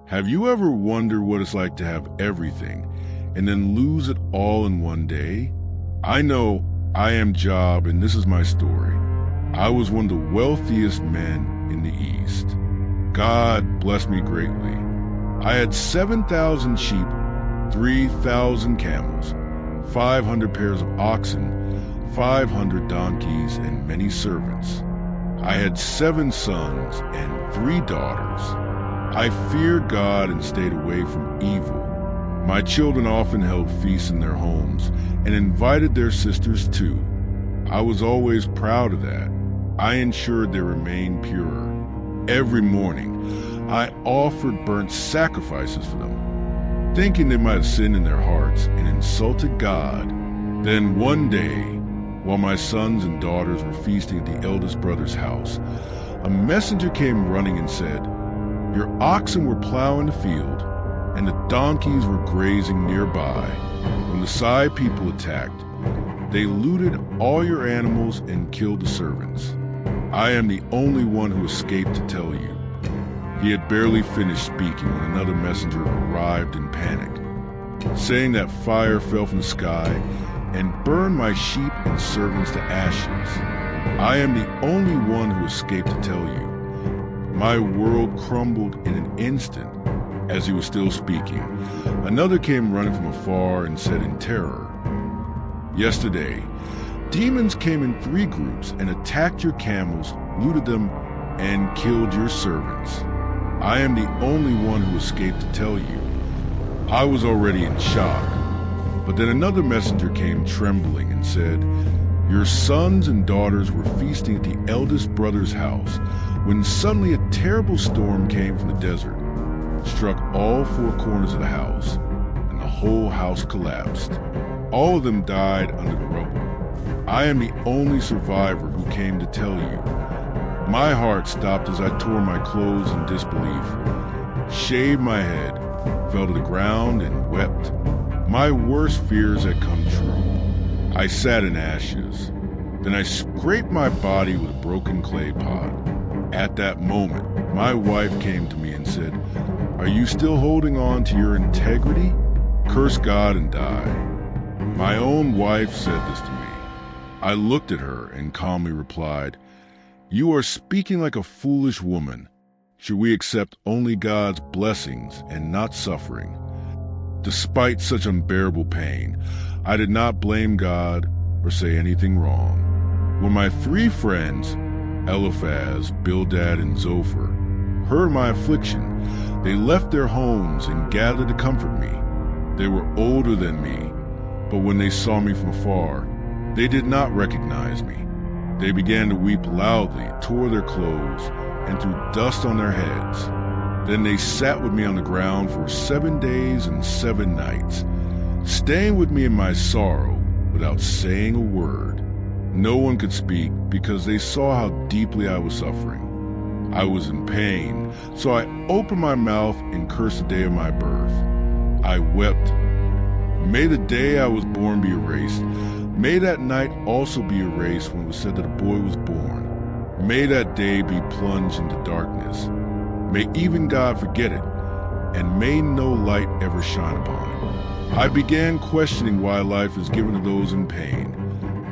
Have you ever wondered what it's like to have everything and then lose it all in one day? I know. I am Job, and this is my story. I was one of the wealthiest men in the East. God blessed me greatly. I had 7,000 sheep, 3,000 camels, 500 pairs of oxen, 500 donkeys, and many servants. I had 7 sons and 3 daughters. I feared God and stayed away from evil. My children often held feasts in their homes and invited their sisters too. I was always proud of that. I ensured they remained pure. Every morning, I offered burnt sacrifices for them, thinking they might have sinned in their hearts and insulted God. Then one day, while my sons and daughters were feasting at the eldest brother's house, a messenger came running and said, "Your oxen were plowing the field, and the donkeys were grazing nearby. When the Staye people attacked, they looted all your animals and killed the servants. I am the only one who escaped to tell you." He had barely finished speaking when another messenger arrived and panicked, saying that fire fell from the sky and burned my sheep and servants to ashes. I am the only one who escaped to tell you. My world crumbled in an instant. As he was still speaking, another came running from afar and said in terror, "Yesterday, demons came in 3 groups and attacked your camels, looted them, and killed your servants. I am the only one who escaped to tell you." I was already in shock, but then another messenger came trembling and said, "Your sons and daughters were feasting at the eldest brother's house when suddenly a terrible storm came from the desert, struck all 4 corners of the house, and the whole house collapsed. All of them died under the rubble. I am the only survivor who came to tell you." My heart stopped as I tore my clothes in disbelief, shaved my head, fell to the ground, and wept. My worst fears had come true. I sat in ashes. Then I scraped my body with a broken clay pot. At that moment, my wife came to me and said, "Are you still holding on to your integrity? Curse God and die." My own wife said this to me. I looked at her and calmly replied, "You are speaking like a foolish woman. Should we accept only God's blessings and not suffering?" Despite such unbearable pain, I did not blame God or say anything wrong. When my 3 friends, Eliphaz, Bildad, and Zophar, heard my affliction, they left their homes and gathered to comfort me. They were older than me, but when they saw me from afar, they did not recognize me. They began to weep loudly, tore their clothes, and threw dust on their heads. Then they sat with me on the ground for 7 days and 7 nights, staying with me in my sorrow without saying a word. No one could speak because they saw how deeply I was suffering. I was in pain, so I opened my mouth and cursed the day of my birth. I wept. May the day I was born be erased. May that night also be erased when it was said that a boy was born. May that day be plunged into darkness. May even God forget it, and may no light ever shine upon it. I began questioning why life is given to those in pain.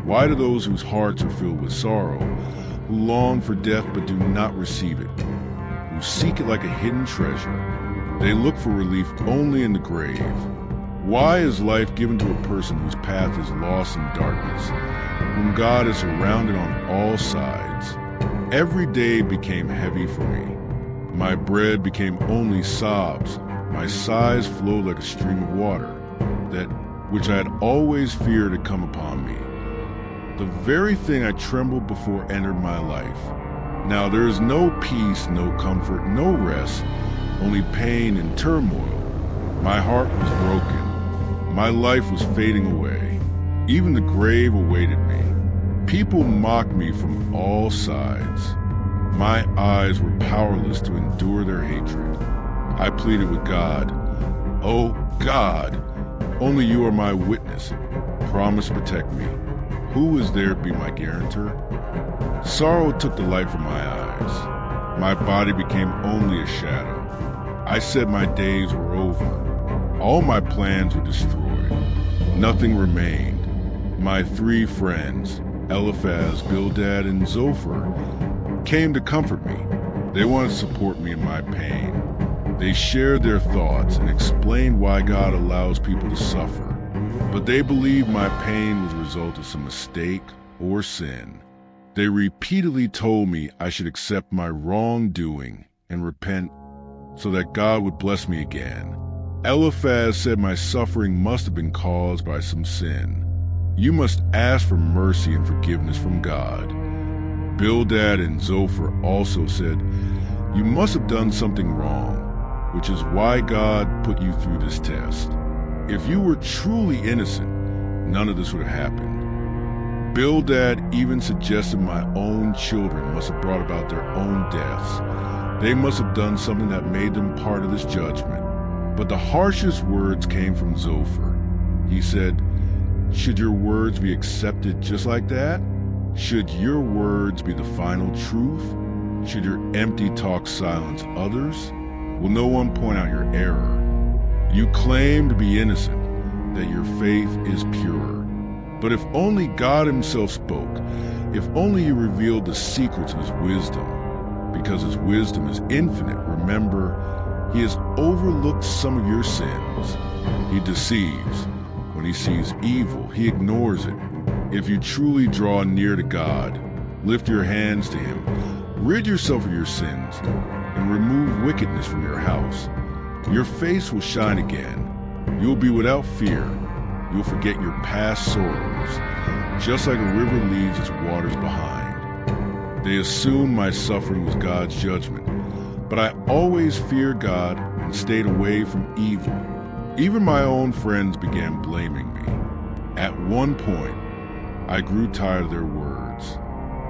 Why to those whose hearts are filled with sorrow, who long for death but do not receive it, who seek it like a hidden treasure. They look for relief only in the grave. Why is life given to a person whose path is lost in darkness, whom God is surrounded on all sides? Every day became heavy for me. My bread became only sobs. My sighs flowed like a stream of water, that which I had always feared had come upon me. The very thing I trembled before entered my life. Now there is no peace, no comfort, no rest, only pain and turmoil. My heart was broken. My life was fading away. Even the grave awaited me. People mocked me from all sides. My eyes were powerless to endure their hatred. I pleaded with God, "Oh God, only you are my witness. Promise to protect me. Who is there to be my guarantor?" Sorrow took the light from my eyes. My body became only a shadow. I said my days were over. All my plans were destroyed. Nothing remained. My 3 friends, Eliphaz, Bildad, and Zophar, came to comfort me. They wanted to support me in my pain. They shared their thoughts and explained why God allows people to suffer. But they believed my pain was a result of some mistake or sin. They repeatedly told me I should accept my wrongdoing and repent so that God would bless me again. Eliphaz said my suffering must have been caused by some sin. You must ask for mercy and forgiveness from God. Bildad and Zophar also said, you must have done something wrong, which is why God put you through this test. If you were truly innocent, none of this would have happened. Bildad even suggested my own children must have brought about their own deaths. They must have done something that made them part of this judgment. But the harshest words came from Zophar. He said, should your words be accepted just like that? Should your words be the final truth? Should your empty talk silence others? Will no one point out your error? You claim to be innocent, that your faith is pure. But if only God himself spoke, if only he revealed the secrets of his wisdom, because his wisdom is infinite, remember, he has overlooked some of your sins. He deceives. When he sees evil, he ignores it. If you truly draw near to God, lift your hands to him, rid yourself of your sins, and remove wickedness from your house, your face will shine again. You will be without fear. You will forget your past sorrows, just like a river leaves its waters behind. They assumed my suffering was God's judgment, but I always feared God and stayed away from evil. Even my own friends began blaming me. At one point, I grew tired of their words.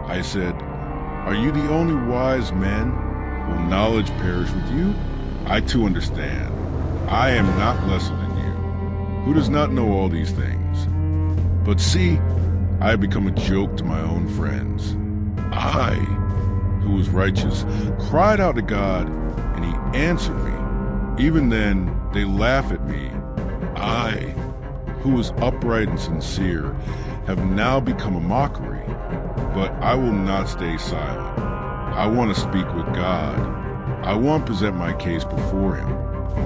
I said, are you the only wise man? Will knowledge perish with you? I too understand. I am not lesser than you, who does not know all these things. But see, I have become a joke to my own friends. I, who was righteous, cried out to God, and he answered me. Even then, they laugh at me. I, who was upright and sincere, have now become a mockery. But I will not stay silent. I want to speak with God. I want to present my case before him.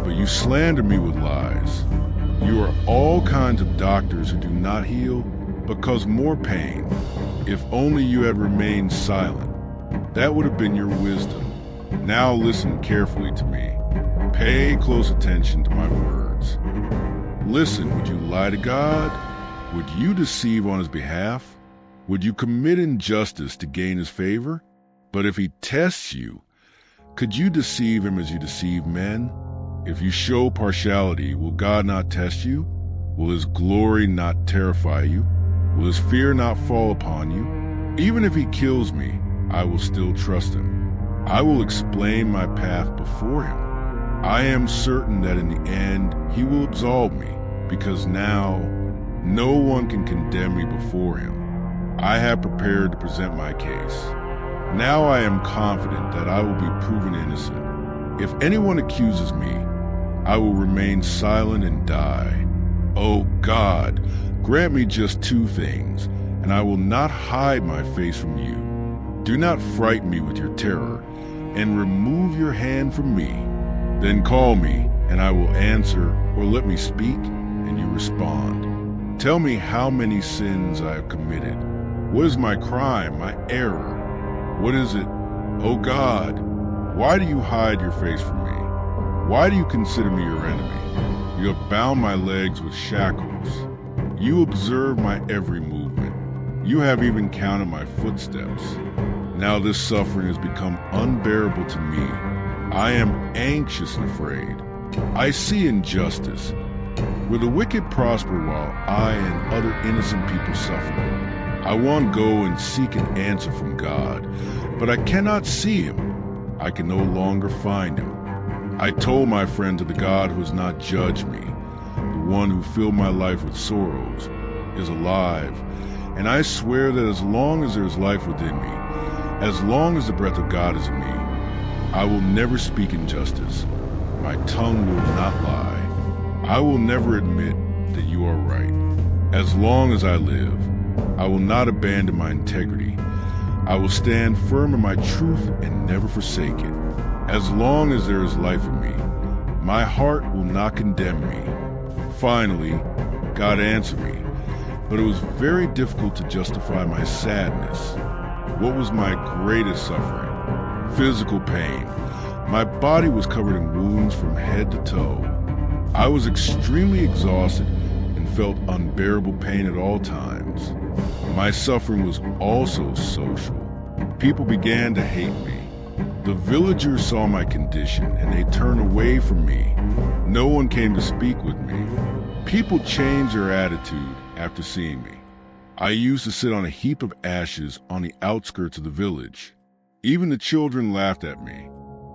But you slander me with lies. You are all kinds of doctors who do not heal, but cause more pain. If only you had remained silent. That would have been your wisdom. Now listen carefully to me. Pay close attention to my words. Listen, would you lie to God? Would you deceive on his behalf? Would you commit injustice to gain his favor? But if he tests you, could you deceive him as you deceive men? If you show partiality, will God not test you? Will his glory not terrify you? Will his fear not fall upon you? Even if he kills me, I will still trust him. I will explain my path before him. I am certain that in the end he will absolve me, because now no one can condemn me before him. I have prepared to present my case. Now I am confident that I will be proven innocent. If anyone accuses me, I will remain silent and die. Oh God, grant me just 2 things, and I will not hide my face from you. Do not frighten me with your terror, and remove your hand from me. Then call me, and I will answer, or let me speak, and you respond. Tell me how many sins I have committed. What is my crime, my error? What is it? Oh God, why do you hide your face from me? Why do you consider me your enemy? You have bound my legs with shackles. You observe my every movement. You have even counted my footsteps. Now this suffering has become unbearable to me. I am anxious and afraid. I see injustice, where the wicked prosper while I and other innocent people suffer. I want to go and seek an answer from God, but I cannot see him. I can no longer find him. I told my friend of the God who has not judged me, the one who filled my life with sorrows, is alive, and I swear that as long as there is life within me, as long as the breath of God is in me, I will never speak injustice. My tongue will not lie. I will never admit that you are right. As long as I live, I will not abandon my integrity. I will stand firm in my truth and never forsake it. As long as there is life in me, my heart will not condemn me. Finally, God answered me, but it was very difficult to justify my sadness. What was my greatest suffering? Physical pain. My body was covered in wounds from head to toe. I was extremely exhausted and felt unbearable pain at all times. My suffering was also social. People began to hate me. The villagers saw my condition and they turned away from me. No one came to speak with me. People changed their attitude after seeing me. I used to sit on a heap of ashes on the outskirts of the village. Even the children laughed at me.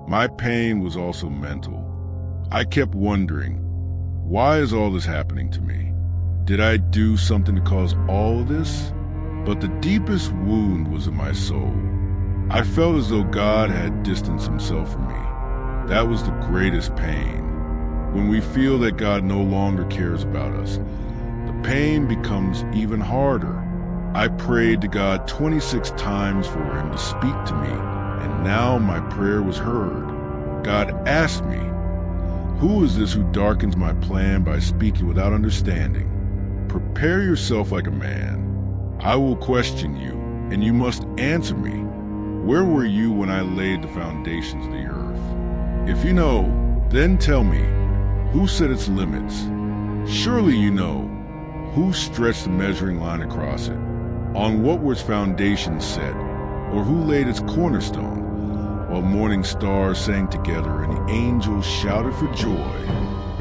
My pain was also mental. I kept wondering, why is all this happening to me? Did I do something to cause all of this? But the deepest wound was in my soul. I felt as though God had distanced himself from me. That was the greatest pain. When we feel that God no longer cares about us, the pain becomes even harder. I prayed to God 26 times for him to speak to me, and now my prayer was heard. God asked me, "Who is this who darkens my plan by speaking without understanding? Prepare yourself like a man. I will question you, and you must answer me. Where were you when I laid the foundations of the earth? If you know, then tell me, who set its limits? Surely you know. Who stretched the measuring line across it? On what were its foundations set? Or who laid its cornerstone? While morning stars sang together and the angels shouted for joy.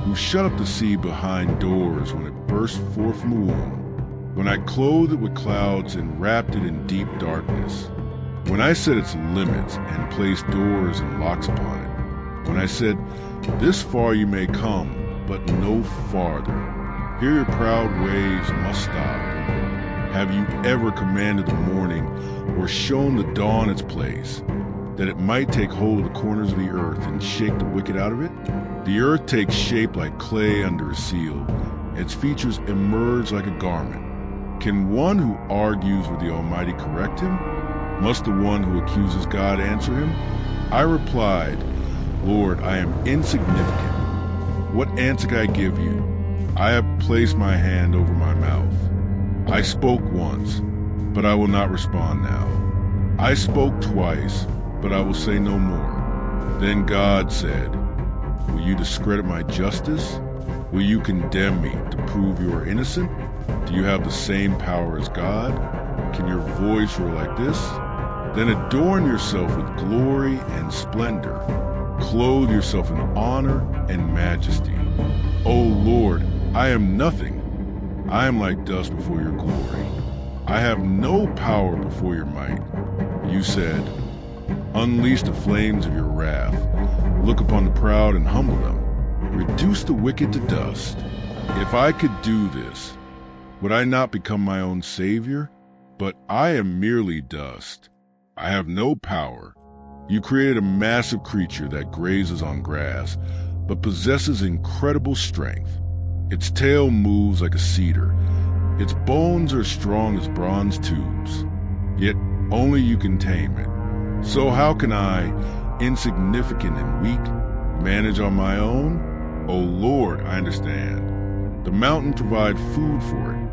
Who shut up the sea behind doors when it burst forth from the womb? When I clothed it with clouds and wrapped it in deep darkness? When I set its limits and placed doors and locks upon it? When I said, this far you may come, but no farther. Here your proud ways must stop. Have you ever commanded the morning or shown the dawn its place, that it might take hold of the corners of the earth and shake the wicked out of it? The earth takes shape like clay under a seal. Its features emerge like a garment. Can one who argues with the Almighty correct him? Must the one who accuses God answer him? I replied, Lord, I am insignificant. What answer can I give you? I have placed my hand over my mouth. I spoke once, but I will not respond now. I spoke twice, but I will say no more. Then God said, will you discredit my justice? Will you condemn me to prove you are innocent? Do you have the same power as God? Can your voice roar like this? Then adorn yourself with glory and splendor. Clothe yourself in honor and majesty. O Lord, I am nothing. I am like dust before your glory. I have no power before your might. You said, unleash the flames of your wrath. Look upon the proud and humble them. Reduce the wicked to dust. If I could do this, would I not become my own savior? But I am merely dust. I have no power. You created a massive creature that grazes on grass, but possesses incredible strength. Its tail moves like a cedar. Its bones are strong as bronze tubes. Yet only you can tame it. So how can I, insignificant and weak, manage on my own? O Lord, I understand. The mountains provide food for it.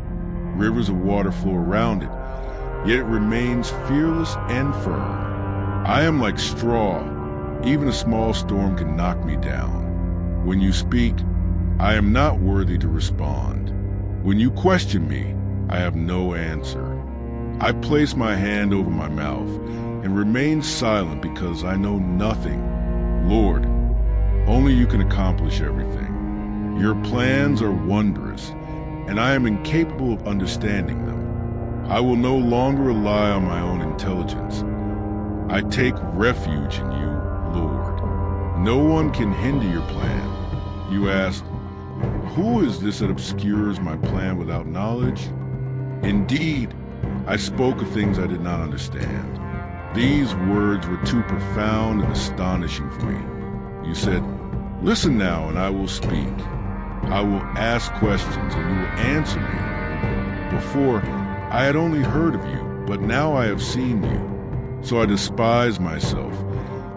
Rivers of water flow around it, yet it remains fearless and firm. I am like straw. Even a small storm can knock me down. When you speak, I am not worthy to respond. When you question me, I have no answer. I place my hand over my mouth and remain silent because I know nothing. Lord, only you can accomplish everything. Your plans are wondrous, and I am incapable of understanding them. I will no longer rely on my own intelligence. I take refuge in you, Lord. No one can hinder your plan. You asked, who is this that obscures my plan without knowledge? Indeed, I spoke of things I did not understand. These words were too profound and astonishing for me. You said, Listen now, and I will speak. I will ask questions, and you will answer me. Before, I had only heard of you, but now I have seen you. So I despise myself,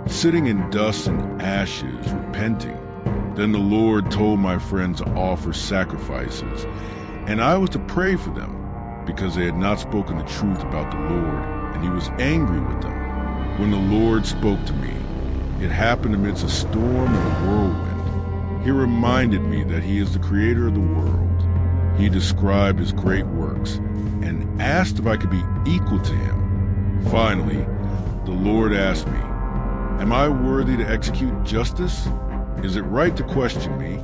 sitting in dust and ashes, repenting. Then the Lord told my friends to offer sacrifices, and I was to pray for them, because they had not spoken the truth about the Lord, and he was angry with them. When the Lord spoke to me, it happened amidst a storm and a whirlwind. He reminded me that he is the creator of the world. He described his great works, and asked if I could be equal to him. Finally, the Lord asked me, am I worthy to execute justice? Is it right to question me?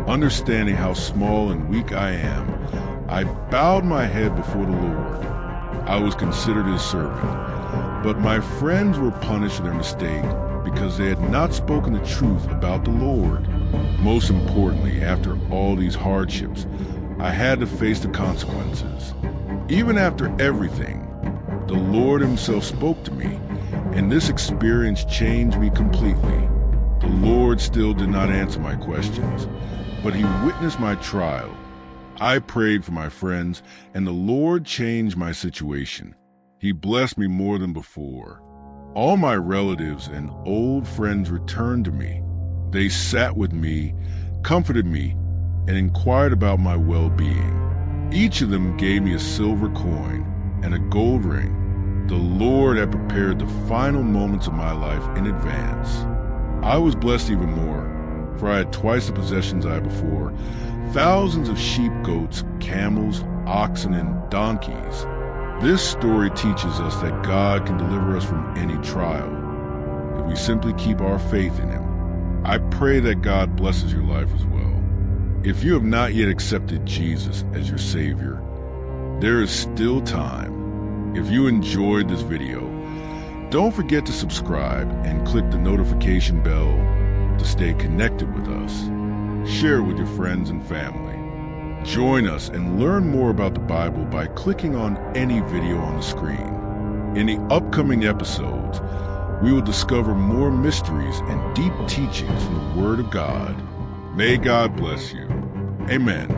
Understanding how small and weak I am, I bowed my head before the Lord. I was considered his servant, but my friends were punished for their mistake because they had not spoken the truth about the Lord. Most importantly, after all these hardships, I had to face the consequences. Even after everything, the Lord himself spoke to me, and this experience changed me completely. The Lord still did not answer my questions, but he witnessed my trial. I prayed for my friends, and the Lord changed my situation. He blessed me more than before. All my relatives and old friends returned to me. They sat with me, comforted me, and inquired about my well-being. Each of them gave me a silver coin and a gold ring. The Lord had prepared the final moments of my life in advance. I was blessed even more, for I had twice the possessions I had before, thousands of sheep, goats, camels, oxen, and donkeys. This story teaches us that God can deliver us from any trial, if we simply keep our faith in him. I pray that God blesses your life as well. If you have not yet accepted Jesus as your Savior, there is still time. If you enjoyed this video, don't forget to subscribe and click the notification bell to stay connected with us. Share it with your friends and family. Join us and learn more about the Bible by clicking on any video on the screen. In the upcoming episodes, we will discover more mysteries and deep teachings from the Word of God. May God bless you. Amen.